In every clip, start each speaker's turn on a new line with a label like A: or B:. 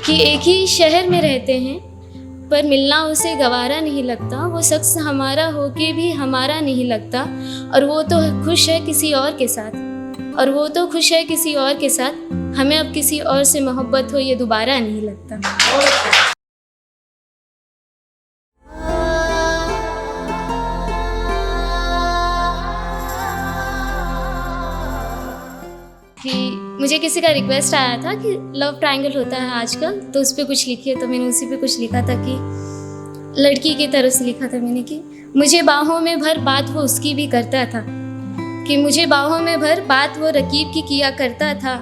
A: कि एक ही शहर में रहते हैं पर मिलना उसे गवारा नहीं लगता। वो शख्स हमारा होके भी हमारा नहीं लगता। और वो तो खुश है किसी और के साथ, और वो तो खुश है किसी और के साथ। हमें अब किसी और से मोहब्बत हो ये दोबारा नहीं लगता। कि मुझे किसी का रिक्वेस्ट आया था कि लव ट्रायंगल होता है आजकल, तो उस पर कुछ लिखिए। तो मैंने उसी पे कुछ लिखा था कि लड़की की तरफ से लिखा था मैंने कि मुझे बाहों में भर बात वो उसकी भी करता था, कि मुझे बाहों में भर बात वो रकीब की किया करता था।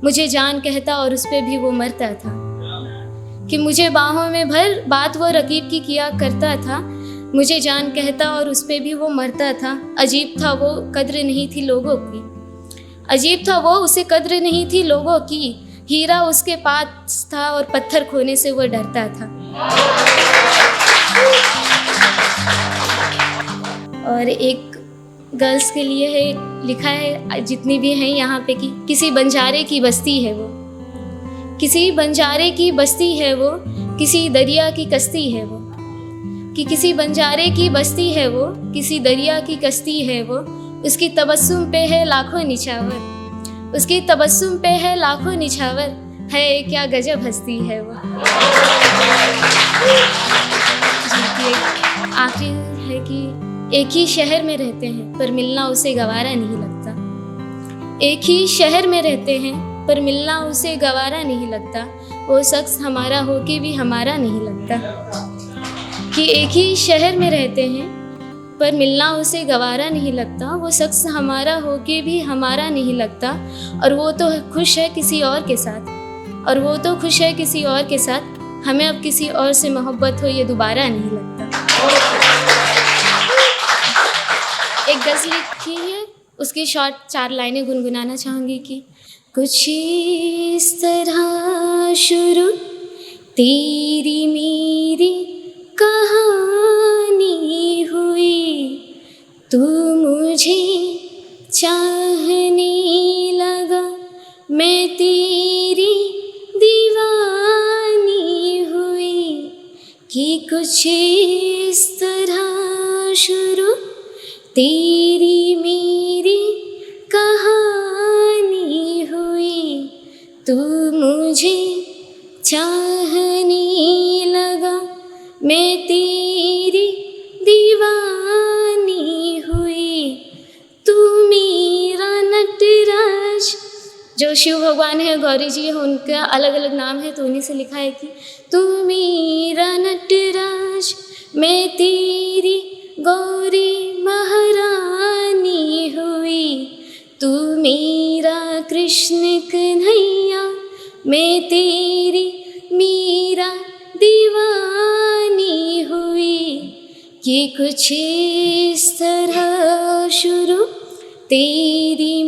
A: मुझे जान कहता और उस पर भी वो मरता था। कि मुझे बाहों में भर बात वो रकीब की किया करता था। मुझे जान कहता और उस पर भी वो मरता था। अजीब था वो कद्र नहीं थी लोगों की, अजीब था वो उसे कद्र नहीं थी लोगों की। हीरा उसके पास था और पत्थर खोने से वो डरता था। और एक गर्ल्स के लिए है लिखा है, जितनी भी हैं यहाँ पे, कि किसी बंजारे की बस्ती है वो, किसी बंजारे की बस्ती है वो, किसी दरिया की कश्ती है वो। कि किसी बंजारे की बस्ती है वो, किसी दरिया की कश्ती है वो। उसकी तबस्सुम पे है लाखों निछावर, उसकी तबस्सुम पे है लाखों निछावर। है क्या गजब हस्ती है वो। आखिर है कि एक ही शहर में रहते हैं पर मिलना उसे गवारा नहीं लगता। एक ही शहर में रहते हैं पर मिलना उसे गवारा नहीं लगता। वो शख्स हमारा होके भी हमारा नहीं लगता। कि एक ही शहर में रहते हैं पर मिलना उसे गवारा नहीं लगता। वो शख्स हमारा होके भी हमारा नहीं लगता। और वो तो खुश है किसी और के साथ, और वो तो खुश है किसी और के साथ। हमें अब किसी और से मोहब्बत हो ये दोबारा नहीं लगता। एक गज़ल लिखी है, उसकी शॉर्ट 4 लाइनें गुनगुनाना चाहूँगी कि कुछ इस तरह शुरू तेरी मेरी कहानी हुई। तू मुझे चाहने लगा, मैं तेरी दीवानी हुई। कि कुछ इस तरह शुरू तेरी मेरी कहानी हुई। तू मुझे चाहने लगा, मैं तेरी दीवानी हुई। तू मेरा नटराज। जो शिव भगवान है, गौरी जी है, उनका अलग अलग नाम है, तो उन्हीं से लिखा है कि तू मेरा नटराज, मैं तेरी गौरी महारानी हुई। तू मेरा कृष्ण कन्हैया, मैं तेरी मीरा दीवानी हुई। कि कुछ इस तरह शुरू तेरी